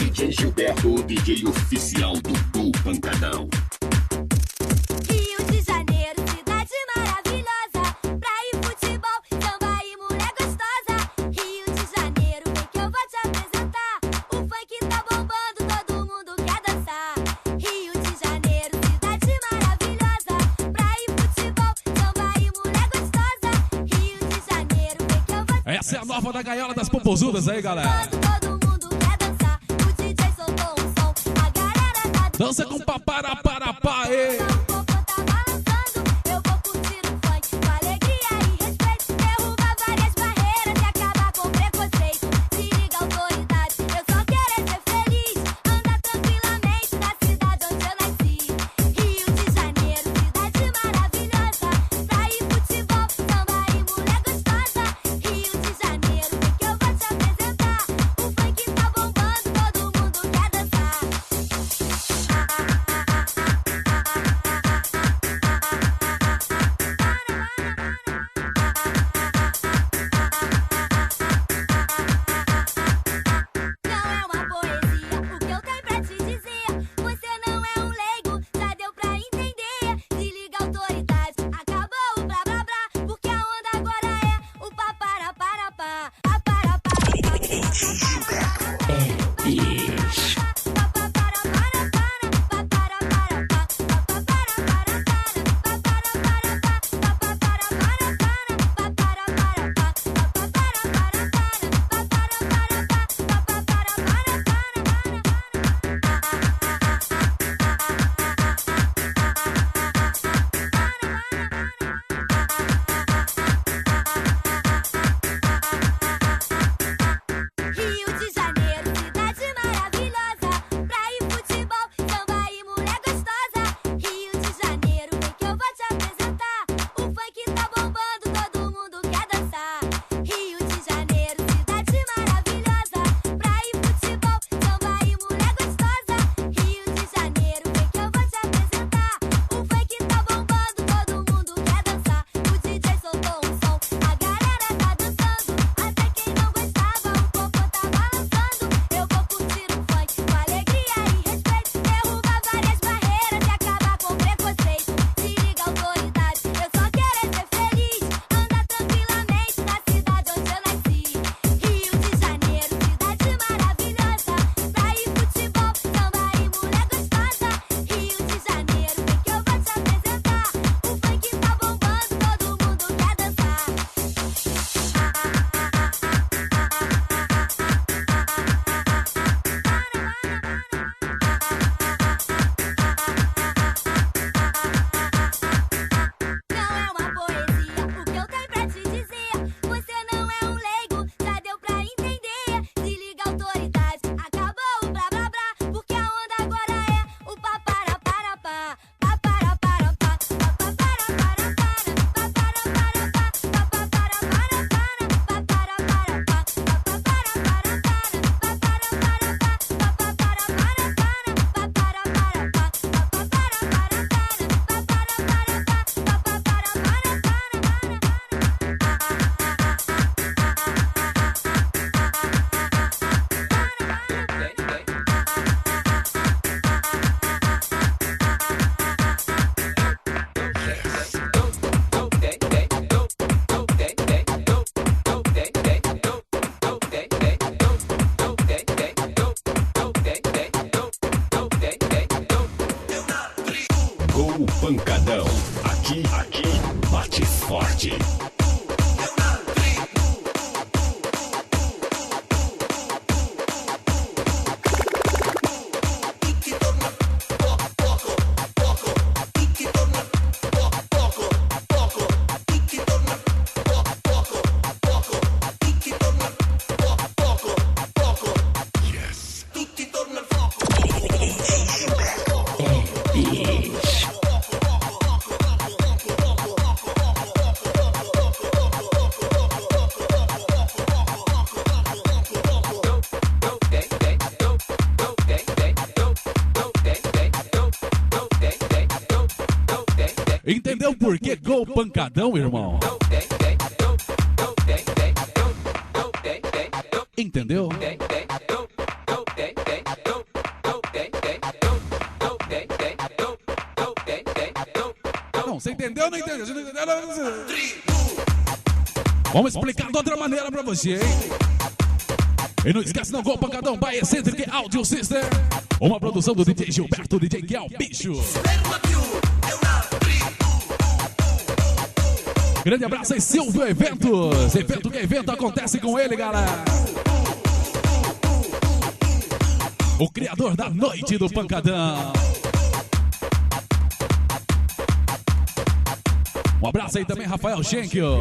DJ Gilberto, o DJ oficial do Pancadão. Rio de Janeiro, cidade maravilhosa, praia e futebol, samba e mulher gostosa. Rio de Janeiro, vem que eu vou te apresentar. O funk tá bombando, todo mundo quer dançar. Rio de Janeiro, cidade maravilhosa, praia e futebol, samba e mulher gostosa. Rio de Janeiro, vem que eu vou te Essa é a nova da gaiola das popozudas aí, galera. Todo mundo quer dançar, o DJ soltou um som, a galera tá Dança com paparapá, ê. O povo tá balançando, eu vou curtir o funk com alegria e respeito. Derrubar várias barreiras e acabar com preconceito. Se liga, autoridade, eu só quero ser feliz. Andar tranquilamente na cidade onde eu nasci. Rio de Janeiro, cidade maravilhosa, praia e futebol, samba e mulher gostosa. Rio de Janeiro, vem que eu vou te apresentar. O funk tá bombando, todo mundo quer dançar. Não é uma poesia, o que eu tenho pra te dizer. Você não é um leigo, já deu pra entender. Se liga, autoridade, acabou o blá blá blá, porque a onda agora é o paparaparapá. Rio de Janeiro, cidade maravilhosa, praia e futebol, samba e mulher gostosa. Rio de Janeiro, vem que eu vou te apresentar. O funk tá bombando, todo mundo quer dançar. Rio de Janeiro, cidade maravilhosa, praia e futebol, samba e mulher gostosa. Rio de Janeiro, vem que eu vou te apresentar. O funk tá bombando, todo mundo quer dançar. O DJ soltou um som, a galera tá dançando. Até quem não gostava, o povo tá balançando. Eu vou curtir o funk com alegria e respeito. Derrubar várias barreiras e acabar com preconceito. Se liga, autoridade, eu só quero ser feliz. Andar tranquilamente na cidade onde eu nasci. Rio de Janeiro, cidade maravilhosa, praia e futebol, samba e mulher gostosa. Rio de Janeiro, vem que eu vou te apresentar. O funk tá bombando, todo mundo quer dançar. Não é uma poesia, o que eu tenho pra te dizer. Você não é um leigo, já deu pra entender. Se liga, autoridade, acabou o blá blá blá, porque a onda agora é o paparaparapá. Paparaparapá, paparaparapá, Gol Pancadão. Aqui bate forte. Entendeu por que Gol Pancadão, irmão? Entendeu? Entendeu ou não entendeu? Se não entendeu, não... Vamos explicar de outra maneira pra você, hein? E não esquece, não, Gol Pancadão by Eccentric Audio System. Uma produção do DJ Gilberto, DJ que é o bicho. Grande abraço aí, Silvio Eventos. Evento que evento acontece com ele, galera. O criador da noite do Pancadão. Um abraço aí também, Rafael Schenkio.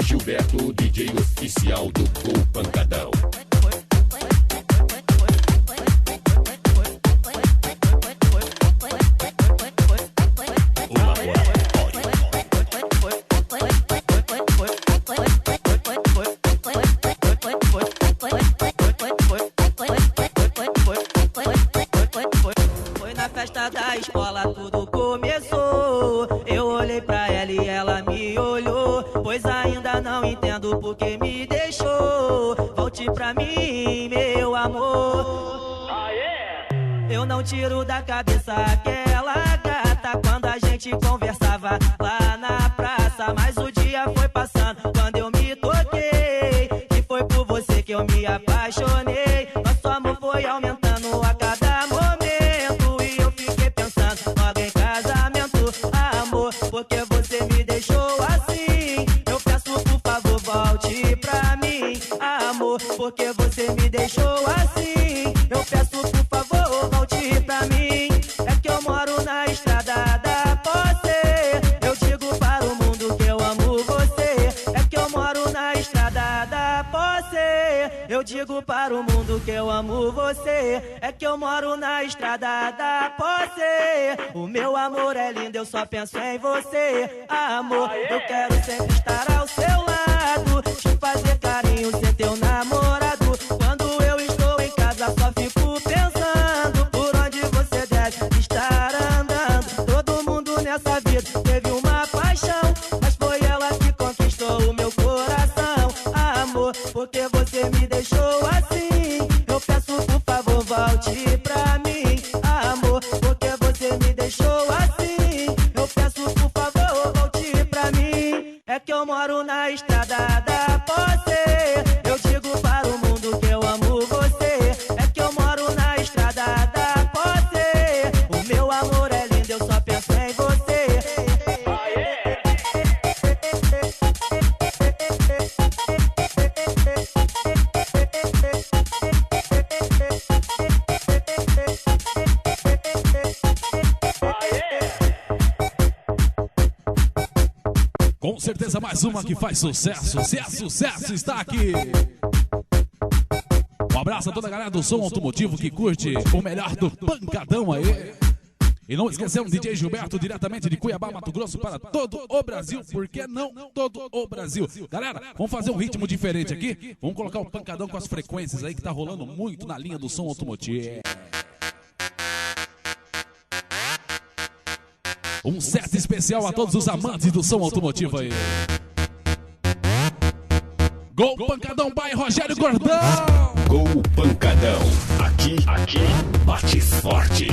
Gilberto, DJ oficial do Gol Pancadão. Foi na festa da escola, tudo começou. Eu olhei pra ela e ela me olhou. Pois ainda não entendo porque me deixou. Volte pra mim, meu amor. Eu não tiro da cabeça aquela gata quando a gente conversava lá na praça. Mas o dia foi passando quando eu me toquei que foi por você que eu me apaixonei. Nosso amor foi aumentando a cada momento e eu fiquei pensando logo em casamento. Amor, porque você me deixou assim? Eu peço por favor volte pra mim. Amor, porque você me deixou assim? Eu peço por favor volte pra mim. É que eu moro na estrada da Posse. Eu digo para o mundo que eu amo você. É que eu moro na estrada da Posse. Eu digo para o mundo que eu amo você. É que eu moro na estrada da Posse. O meu amor é lindo, eu só penso em você. Amor, eu quero sempre estar ao seu lado, te fazer carinho, ser teu namorado. Quando Com certeza mais uma que faz sucesso. Se é sucesso, está aqui. Um abraço a toda a galera do som automotivo que curte o melhor do pancadão aí. E não esquecemos, DJ Gilberto, diretamente de Cuiabá, Mato Grosso, para todo o Brasil. Por que não todo o Brasil? Galera, vamos fazer um ritmo diferente aqui. Vamos colocar o pancadão com as frequências aí que tá rolando muito na linha do som automotivo. Um set especial a todos os amantes do som automotivo aí. Gol Pancadão by Rogério Gordão. Gol Pancadão. Aqui bate forte.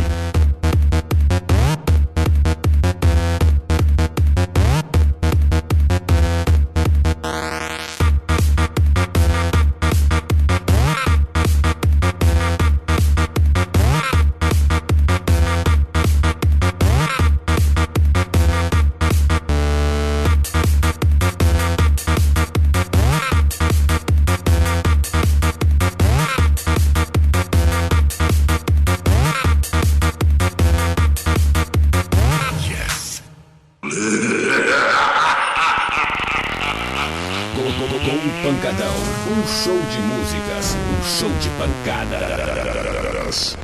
Pancadão, um show de músicas, um show de pancadas.